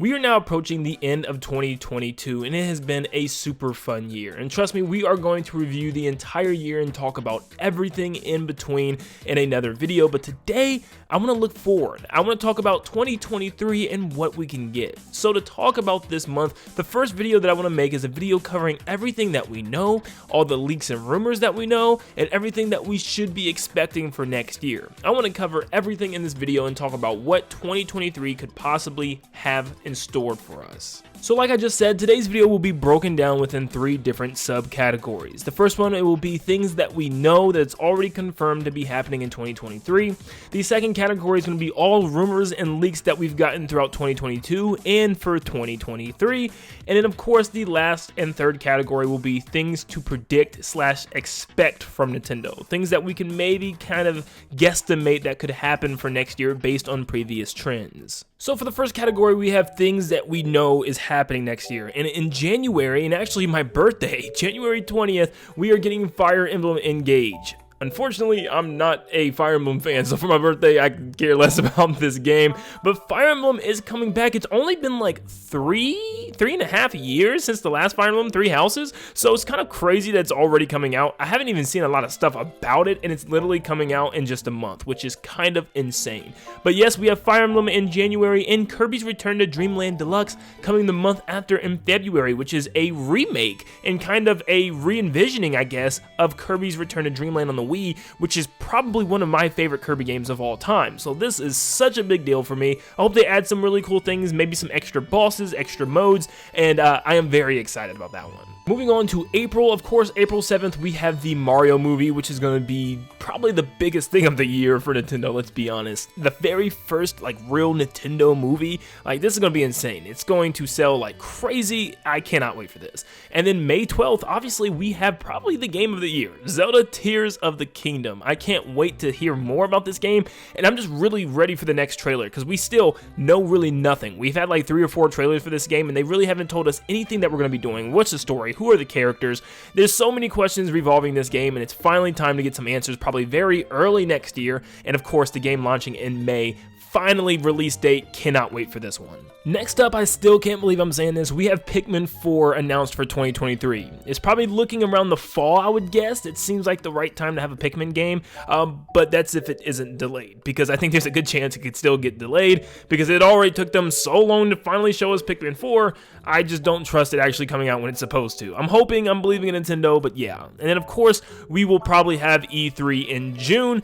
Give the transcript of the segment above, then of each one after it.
We are now approaching the end of 2022 and it has been a super fun year. And trust me, we are going to review the entire year and talk about everything in between in another video. But today, I want to look forward. I want to talk about 2023 and what we can get. So to talk about this month, the first video that I want to make is a video covering everything that we know, all the leaks and rumors that we know, and everything that we should be expecting for next year. I want to cover everything in this video and talk about what 2023 could possibly have in store for us. So like I just said, today's video will be broken down within 3 different subcategories. The first one, it will be things that we know that's already confirmed to be happening in 2023. The second category is going to be all rumors and leaks that we've gotten throughout 2022 and for 2023. And then of course, the last and third category will be things to predict / expect from Nintendo. Things that we can maybe kind of guesstimate that could happen for next year based on previous trends. So for the first category, we have things that we know is happening next year. And in January, and actually my birthday, January 20th, we are getting Fire Emblem Engage. Unfortunately, I'm not a Fire Emblem fan, so for my birthday, I could care less about this game. But Fire Emblem is coming back. It's only been like three and a half years since the last Fire Emblem, 3 Houses. So it's kind of crazy that it's already coming out. I haven't even seen a lot of stuff about it, and it's literally coming out in just a month, which is kind of insane. But yes, we have Fire Emblem in January, and Kirby's Return to Dreamland Deluxe coming the month after in February, which is a remake and kind of a re-envisioning, I guess, of Kirby's Return to Dreamland on the Wii, which is probably one of my favorite Kirby games of all time. So this is such a big deal for me. I hope they add some really cool things, maybe some extra bosses, extra modes, and I am very excited about that one. Moving on to April, of course, April 7th, we have the Mario movie, which is going to be probably the biggest thing of the year for Nintendo, let's be honest. The very first, real Nintendo movie, this is going to be insane. It's going to sell like crazy. I cannot wait for this. And then May 12th, obviously, we have probably the game of the year, Zelda Tears of the Kingdom. I can't wait to hear more about this game, and I'm just really ready for the next trailer, because we still know really nothing. We've had like 3 or 4 trailers for this game, and they really haven't told us anything that we're going to be doing. What's the story? Who are the characters? There's so many questions revolving this game, and it's finally time to get some answers, probably very early next year. And of course, the game launching in May. Finally, release date, cannot wait for this one. Next up, I still can't believe I'm saying this, we have Pikmin 4 announced for 2023. It's probably looking around the fall, I would guess. It seems like the right time to have a Pikmin game, but that's if it isn't delayed, because I think there's a good chance it could still get delayed, because it already took them so long to finally show us Pikmin 4, I just don't trust it actually coming out when it's supposed to. I'm hoping, I'm believing in Nintendo, but yeah. And then of course, we will probably have E3 in June,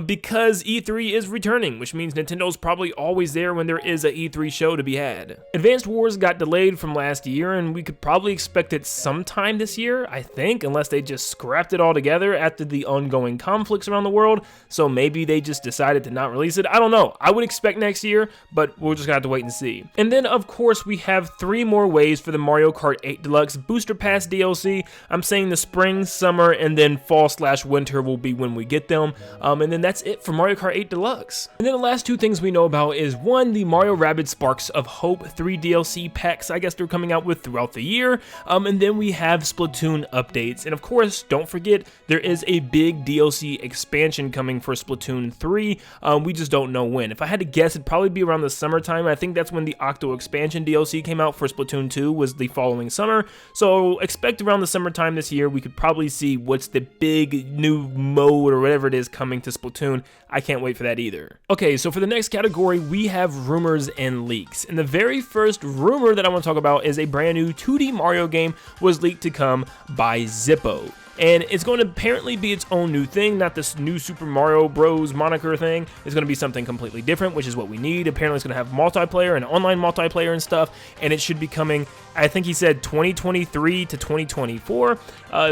because E3 is returning, which means Nintendo's probably always there when there is a E3 show to be had. Advanced Wars got delayed from last year, and we could probably expect it sometime this year, I think, unless they just scrapped it all together after the ongoing conflicts around the world. So maybe they just decided to not release it. I don't know. I would expect next year, but we're just gonna have to wait and see. And then of course we have 3 more waves for the Mario Kart 8 Deluxe Booster Pass DLC. I'm saying the spring, summer, and then fall/winter will be when we get them. And then that's it for Mario Kart 8 Deluxe. And then the last 2 things we know about is 1, the Mario Rabbids Sparks of Hope 3 DLC packs, I guess they're coming out with throughout the year. And then we have Splatoon updates. And of course, don't forget, there is a big DLC expansion coming for Splatoon 3. We just don't know when. If I had to guess, it'd probably be around the summertime. I think that's when the Octo expansion DLC came out for Splatoon 2, was the following summer. So expect around the summertime this year, we could probably see what's the big new mode or whatever it is coming to Splatoon. I can't wait for that either. Okay, so for the next category, we have rumors and leaks. And the very first rumor that I want to talk about is a brand new 2D Mario game was leaked to come by Zippo. And it's going to apparently be its own new thing, not this new Super Mario Bros. Moniker thing. It's going to be something completely different, which is what we need. Apparently it's going to have multiplayer and online multiplayer and stuff, and it should be coming, I think he said 2023 to 2024,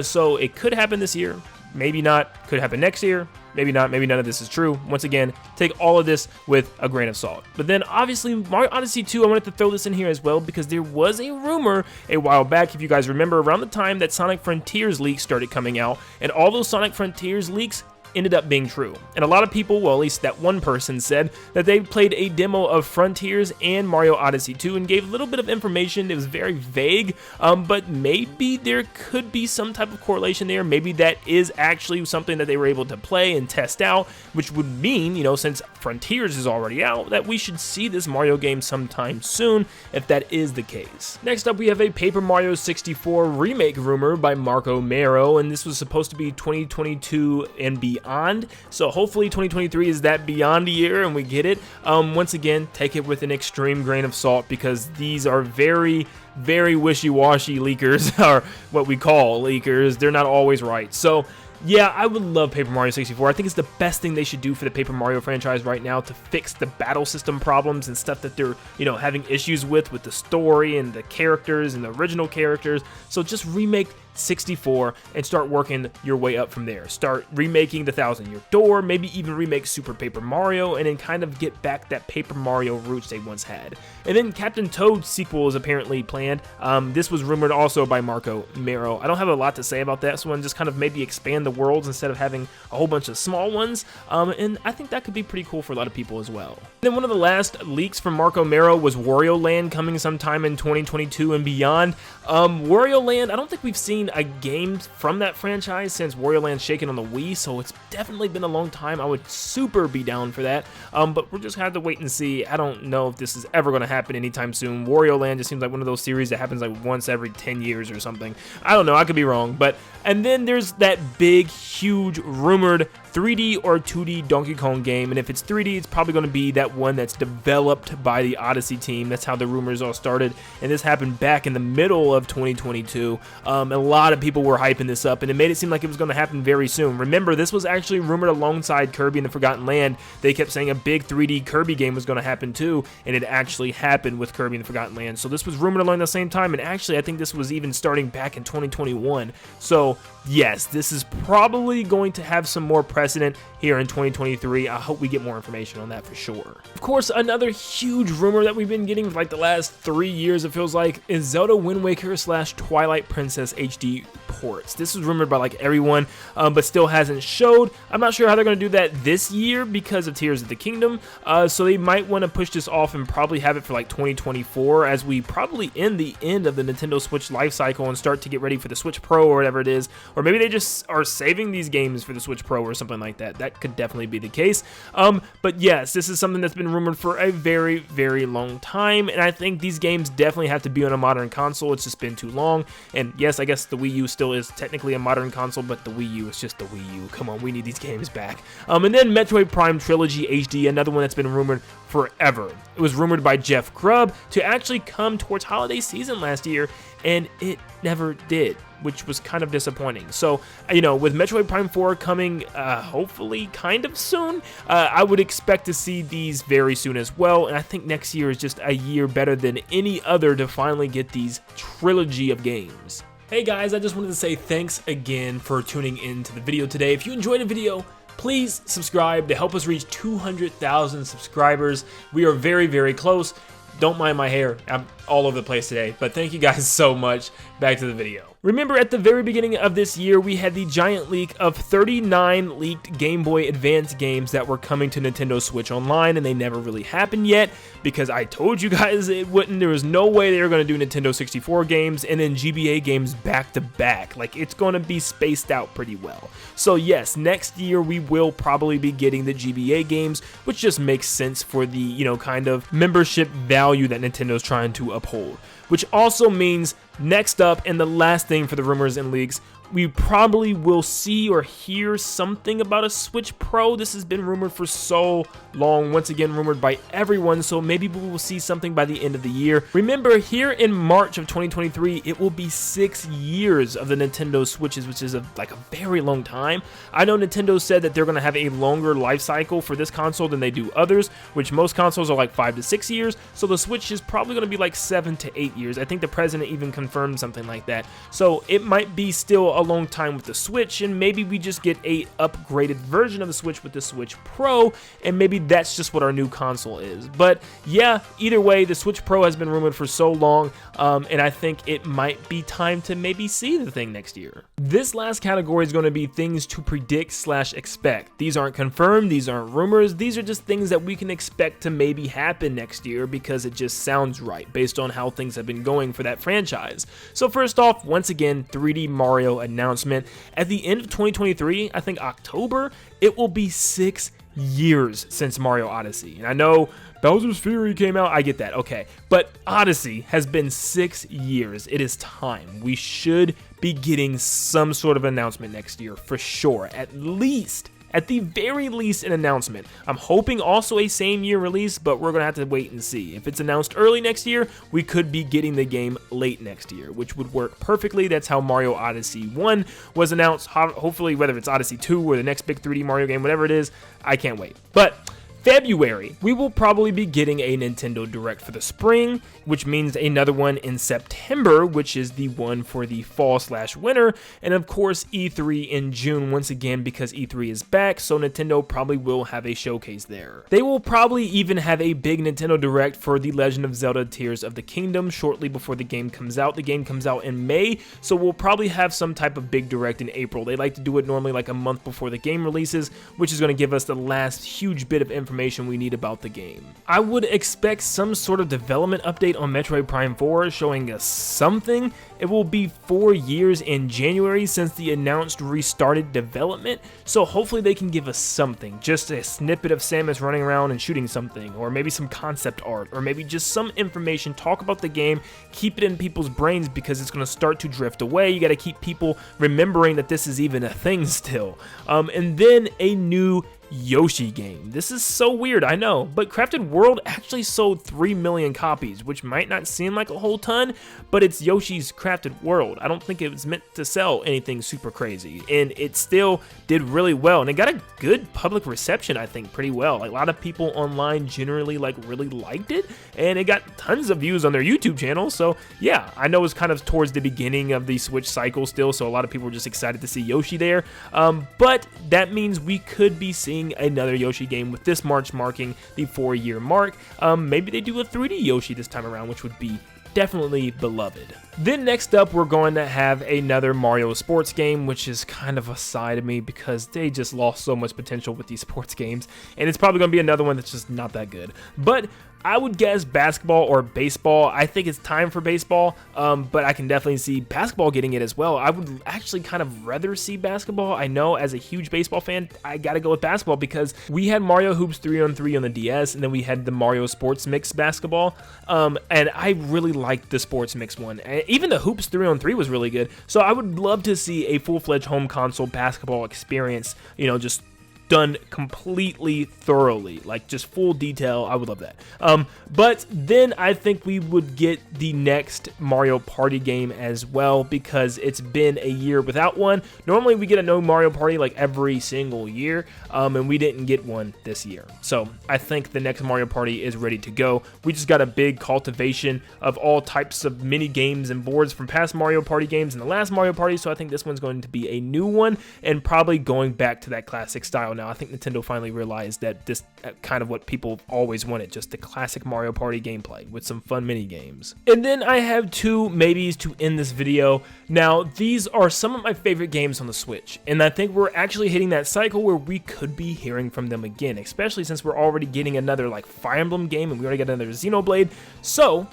so it could happen this year, maybe not, could happen next year, maybe not, maybe none of this is true. Once again, take all of this with a grain of salt. But then obviously Mario Odyssey 2, I wanted to throw this in here as well, because there was a rumor a while back, if you guys remember, around the time that Sonic Frontiers leaks started coming out, and all those Sonic Frontiers leaks ended up being true. And a lot of people, well, at least that one person said that they played a demo of Frontiers and Mario Odyssey 2 and gave a little bit of information. It was very vague, but maybe there could be some type of correlation there. Maybe that is actually something that they were able to play and test out, which would mean, you know, since Frontiers is already out, that we should see this Mario game sometime soon, if that is the case. Next up, we have a Paper Mario 64 remake rumor by Marco Mero, and this was supposed to be 2022 and beyond, so hopefully 2023 is that beyond year and we get it. Once again, take it with an extreme grain of salt, because these are very wishy-washy leakers, or what we call leakers. They're not always right. So yeah, I would love Paper Mario 64. I think it's the best thing they should do for the Paper Mario franchise right now to fix the battle system problems and stuff that they're, you know, having issues with the story and the characters and the original characters. So just remake 64 and start working your way up from there. Start remaking the Thousand Year Door, maybe even remake Super Paper Mario, and then kind of get back that Paper Mario roots they once had. And then Captain Toad's sequel is apparently planned. This was rumored also by Marco Mero. I don't have a lot to say about that one, just kind of maybe expand the worlds instead of having a whole bunch of small ones, and I think that could be pretty cool for a lot of people as well. And then one of the last leaks from Marco Mero was Wario Land coming sometime in 2022 and beyond. Wario Land, I don't think we've seen a game from that franchise since Wario Land's shaken on the Wii, so it's definitely been a long time. I would super be down for that, but we're just gonna have to wait and see. I don't know if this is ever going to happen anytime soon. Wario Land just seems like one of those series that happens like once every 10 years or something. I don't know, I could be wrong, but and then there's that big, huge, rumored 3D or 2D Donkey Kong game, and if it's 3D, it's probably going to be that one that's developed by the Odyssey team. That's how the rumors all started, and this happened back in the middle of 2022. A lot of people were hyping this up, and it made it seem like it was going to happen very soon. Remember, this was actually rumored alongside Kirby and the Forgotten Land. They kept saying a big 3D Kirby game was going to happen too, and it actually happened with Kirby and the Forgotten Land. So this was rumored along the same time, and actually I think this was even starting back in 2021. So yes, this is probably going to have some more precedent here in 2023. I hope we get more information on that for sure. Of course, another huge rumor that we've been getting for like the last 3 years, it feels like, is Zelda Wind Waker / Twilight Princess HD ports. This is rumored by like everyone, but still hasn't showed. I'm not sure how they're going to do that this year because of Tears of the Kingdom, so they might want to push this off and probably have it for like 2024, as we probably end the end of the Nintendo Switch life cycle and start to get ready for the Switch Pro or whatever it is. Or maybe they just are saving these games for the Switch Pro or something like that. That could definitely be the case. But yes, this is something that's been rumored for a very long time, and I think these games definitely have to be on a modern console. It's just been too long. And yes, I guess the Wii U still is technically a modern console, but the Wii U is just the Wii U. Come on, we need these games back. And then Metroid Prime Trilogy HD, another one that's been rumored forever. It was rumored by Jeff Grubb to actually come towards holiday season last year, and it never did, which was kind of disappointing. So, you know, with Metroid Prime 4 coming hopefully kind of soon, I would expect to see these very soon as well, and I think next year is just a year better than any other to finally get these trilogy of games. Hey guys, I just wanted to say thanks again for tuning in to the video today. If you enjoyed the video, please subscribe to help us reach 200,000 subscribers. We are very close. Don't mind my hair, I'm all over the place today, but thank you guys so much. Back to the video. Remember, at the very beginning of this year, we had the giant leak of 39 leaked Game Boy Advance games that were coming to Nintendo Switch Online, and they never really happened yet because I told you guys it wouldn't. There was no way they were going to do Nintendo 64 games and then GBA games back to back. Like, it's going to be spaced out pretty well. So yes, next year we will probably be getting the GBA games, which just makes sense for the, you know, kind of membership value that Nintendo's trying to uphold. Which also means next up, and the last thing for the rumors and leaks, we probably will see or hear something about a Switch Pro. This has been rumored for so long, once again rumored by everyone, so maybe we will see something by the end of the year. Remember, here in March of 2023, it will be 6 years of the Nintendo Switches, which is like a very long time. I know Nintendo said that they're going to have a longer life cycle for this console than they do others, which most consoles are like 5 to 6 years, so the Switch is probably going to be like 7 to 8 years. I think the president even confirmed something like that, so it might be still a a long time with the Switch, and maybe we just get a upgraded version of the Switch with the Switch Pro, and maybe that's just what our new console is. But yeah, either way, the Switch Pro has been rumored for so long, and I think it might be time to maybe see the thing next year. This last category is going to be things to predict / expect. These aren't confirmed, these aren't rumors, these are just things that we can expect to maybe happen next year because it just sounds right based on how things have been going for that franchise. So first off, once again, 3D Mario announcement. At the end of 2023, I think October, it will be 6 years since Mario Odyssey. And I know Bowser's Fury came out, I get that, okay. But Odyssey has been 6 years. It is time. We should be getting some sort of announcement next year for sure. At the very least, an announcement. I'm hoping also a same year release, but we're going to have to wait and see. If it's announced early next year, we could be getting the game late next year, which would work perfectly. That's how Mario Odyssey 1 was announced. Hopefully, whether it's Odyssey 2 or the next big 3D Mario game, whatever it is, I can't wait. But February, we will probably be getting a Nintendo Direct for the spring, which means another one in September, which is the one for the fall/winter, and of course E3 in June once again because E3 is back, so Nintendo probably will have a showcase there. They will probably even have a big Nintendo Direct for The Legend of Zelda Tears of the Kingdom shortly before the game comes out. The game comes out in May, so we'll probably have some type of big Direct in April. They like to do it normally like a month before the game releases, which is going to give us the last huge bit of information we need about the game. I would expect some sort of development update on Metroid Prime 4 showing us something. It will be 4 years in January since the announced restarted development, so hopefully they can give us something, just a snippet of Samus running around and shooting something, or maybe some concept art, or maybe just some information, talk about the game, keep it in people's brains because it's going to start to drift away. You got to keep people remembering that this is even a thing still. And then a new Yoshi game. This is so weird, I know, but Crafted World actually sold 3 million copies, which might not seem like a whole ton, but it's Yoshi's Crafted World. I don't think it was meant to sell anything super crazy, and it still did really well, and it got a good public reception, I think, pretty well. Like, a lot of people online generally really liked it, and it got tons of views on their YouTube channel, so yeah, I know it's kind of towards the beginning of the Switch cycle still, so a lot of people are just excited to see Yoshi there, but that means we could be seeing another Yoshi game with this March marking the 4-year mark. Maybe they do a 3D Yoshi this time around, which would be definitely beloved. Then next up, we're going to have another Mario sports game, which is kind of a sigh to me because they just lost so much potential with these sports games, and it's probably going to be another one that's just not that good. But I would guess basketball or baseball. I think it's time for baseball, but I can definitely see basketball getting it as well. I would actually kind of rather see basketball. I know as a huge baseball fan, I gotta go with basketball because we had Mario Hoops 3-on-3 on the DS, and then we had the Mario Sports Mix basketball, and I really liked the Sports Mix one. And even the Hoops 3-on-3 was really good, so I would love to see a full-fledged home console basketball experience, you know, just done completely thoroughly, like just full detail. I would love that. But then I think we would get the next Mario Party game as well because it's been a year without one. Normally we get a new Mario Party like every single year, and we didn't get one this year. So I think the next Mario Party is ready to go. We just got a big cultivation of all types of mini games and boards from past Mario Party games and the last Mario Party, so I think this one's going to be a new one and probably going back to that classic style. Now, I think Nintendo finally realized that this kind of what people always wanted, just the classic Mario Party gameplay with some fun mini games. And then I have 2 maybes to end this video. Now, these are some of my favorite games on the Switch, and I think we're actually hitting that cycle where we could be hearing from them again, especially since we're already getting another like Fire Emblem game and we already got another Xenoblade. So,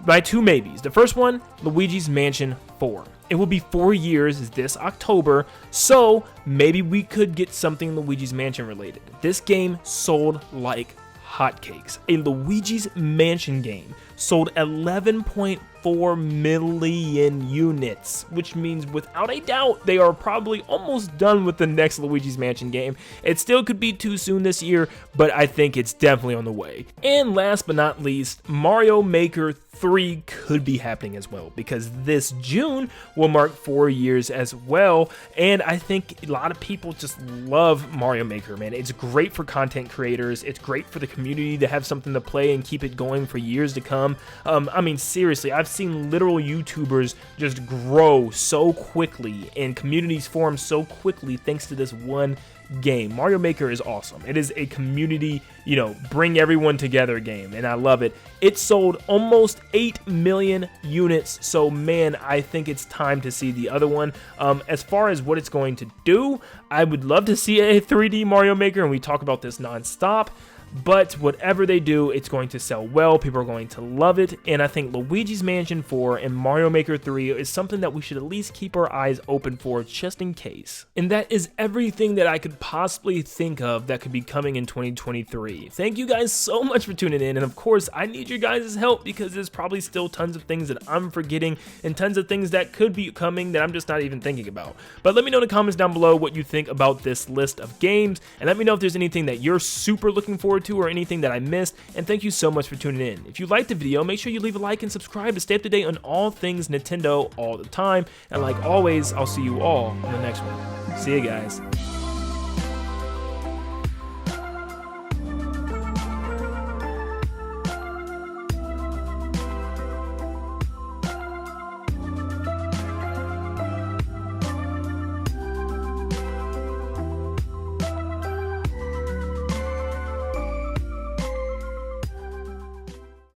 my 2 maybes. The first one, Luigi's Mansion 4. It will be 4 years this October, so maybe we could get something Luigi's Mansion related. This game sold like hotcakes. A Luigi's Mansion game sold 11.4 million units, which means without a doubt they are probably almost done with the next Luigi's Mansion game. It still could be too soon this year, but I think it's definitely on the way. And last but not least, Mario Maker 3 could be happening as well because this June will mark 4 years as well, and I think a lot of people just love Mario Maker, man. It's great for content creators, it's great for the community to have something to play and keep it going for years to come. I mean, seriously, I've seen literal YouTubers just grow so quickly and communities form so quickly thanks to this one game. Mario Maker is awesome. It is a community, bring everyone together game, and I love it. It sold almost 8 million units, so man, I think it's time to see the other one. As far as what it's going to do, I would love to see a 3D Mario Maker, and we talk about this non-stop. But whatever they do, it's going to sell well, people are going to love it, and I think Luigi's Mansion 4 and Mario Maker 3 is something that we should at least keep our eyes open for just in case. And that is everything that I could possibly think of that could be coming in 2023. Thank you guys so much for tuning in, and of course, I need your guys' help because there's probably still tons of things that I'm forgetting and tons of things that could be coming that I'm just not even thinking about. But let me know in the comments down below what you think about this list of games, and let me know if there's anything that you're super looking forward to or anything that I missed, and thank you so much for tuning in. If you liked the video, make sure you leave a like and subscribe to stay up to date on all things Nintendo all the time, and like always, I'll see you all on the next one. See you guys.